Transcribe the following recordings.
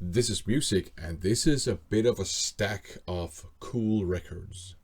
This is music, and this is a bit of a stack of cool records.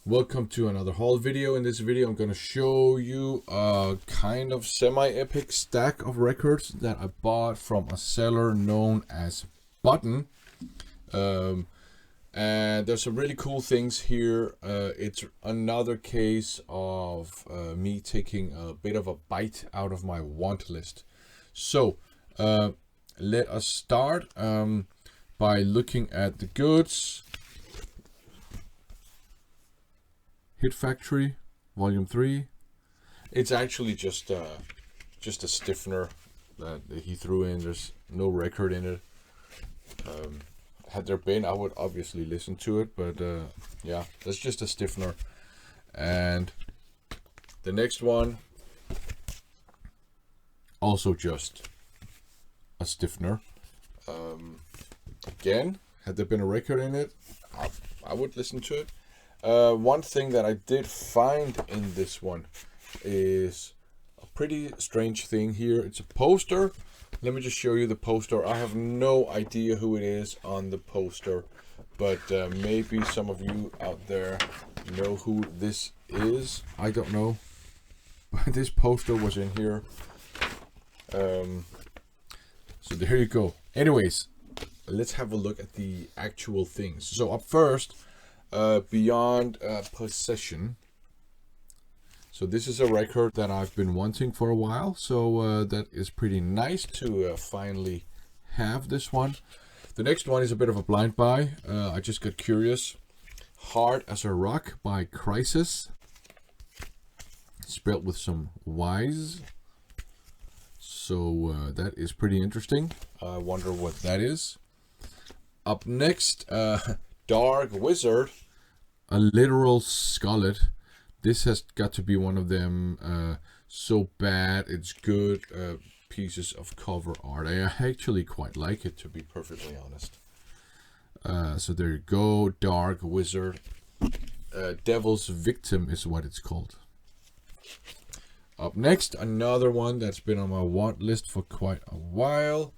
Welcome to another haul video. In this video I'm going to show you a kind of semi-epic stack of records that I bought from a seller known as Button. And there's some really cool things here. It's another case of me taking a bit of a bite out of my want list. So let us start by looking at the goods. Hit Factory, Volume 3. It's actually just a stiffener that he threw in. There's no record in it. Had there been, I would obviously listen to it, but yeah, that's just a stiffener. And the next one, also just a stiffener. Again, had there been a record in it, I would listen to it. One thing that I did find in this one is a pretty strange thing here. It's a poster. Let me just show you the poster. I have no idea who it is on the poster, but maybe some of you out there know who this is. I don't know, but this poster was in here. So there you go. Anyways, let's have a look at the actual things. So up first, Beyond Possession. So this is a record that I've been wanting for a while, so that is pretty nice to finally have this one. The next one is a bit of a blind buy. I just got curious. Hard as a Rock by Crisis, spelled with some Y's, so that is pretty interesting. I wonder what that is. Up next, Dark Wizard, a literal skullet. This has got to be one of them so bad it's good pieces of cover art. I actually quite like it, to be perfectly honest. So there you go, Dark Wizard. Devil's Victim is what it's called. Up next, another one that's been on my want list for quite a while.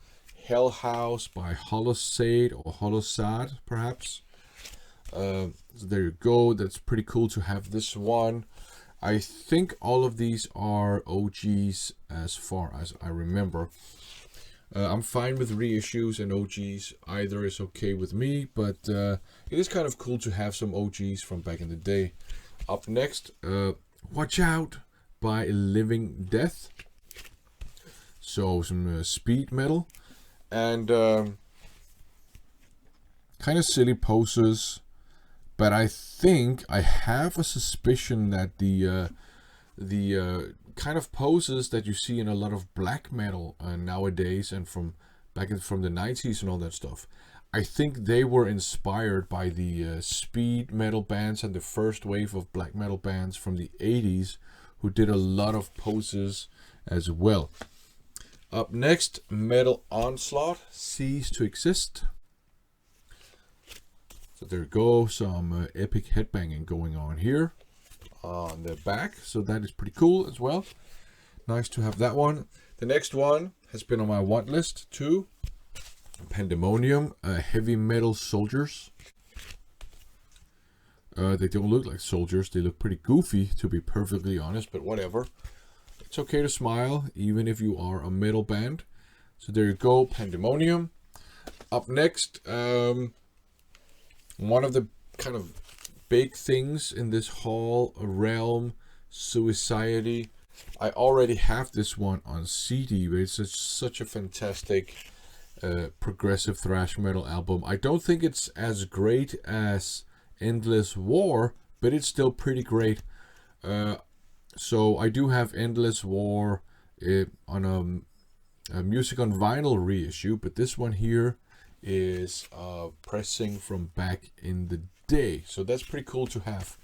Hell House by Holosade, or Holosad perhaps. So there you go. That's pretty cool to have this one. I think all of these are OGs as far as I remember. I'm fine with reissues and OGs. Either is okay with me, but it is kind of cool to have some OGs from back in the day. Up next, Watch Out by Living Death. So some speed metal. And kind of silly poses, but I think I have a suspicion that the kind of poses that you see in a lot of black metal nowadays, and from the 90s and all that stuff, I think they were inspired by the speed metal bands and the first wave of black metal bands from the 80s, who did a lot of poses as well. Up next, Metal Onslaught, Cease to Exist. So there you go, some epic headbanging going on here on the back. So that is pretty cool as well. Nice to have that one. The next one has been on my want list too. Pandemonium, Heavy Metal Soldiers. They don't look like soldiers. They look pretty goofy, to be perfectly honest, but whatever. It's okay to smile, even if you are a metal band. So there you go, Pandemonium. Up next, one of the kind of big things in this haul realm, Suicidity. I already have this one on CD, but it's such a fantastic progressive thrash metal album. I don't think it's as great as Endless War, but it's still pretty great. So I do have Endless War on a Music on Vinyl reissue, but this one here is pressing from back in the day. So that's pretty cool to have.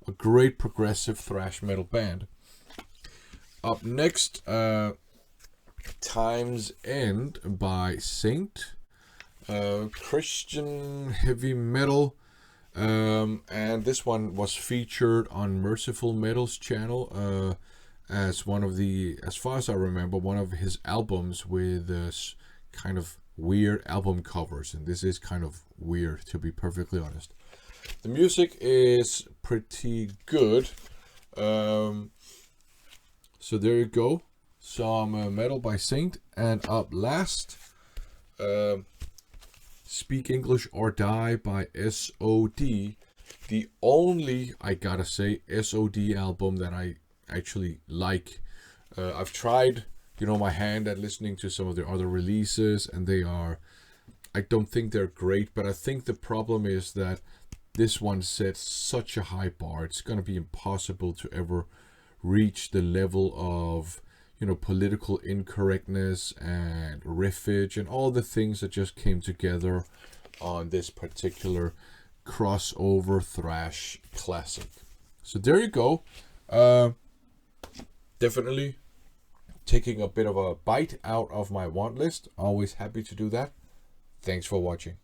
A great progressive thrash metal band. Up next, Time's End by Saint. Christian heavy metal. And this one was featured on Merciful Metal's channel as one of the, as far as I remember, one of his albums with kind of weird album covers. And this is kind of weird, to be perfectly honest. The music is pretty good. So there you go. Some metal by Saint. And up last, Speak English or Die by SOD. The only, I gotta say, SOD album that I actually like. I've tried, my hand at listening to some of their other releases, and I don't think they're great, but I think the problem is that this one sets such a high bar. It's gonna be impossible to ever reach the level of political incorrectness and riffage and all the things that just came together on this particular crossover thrash classic. So there you go. Definitely taking a bit of a bite out of my want list. Always happy to do that. Thanks for watching.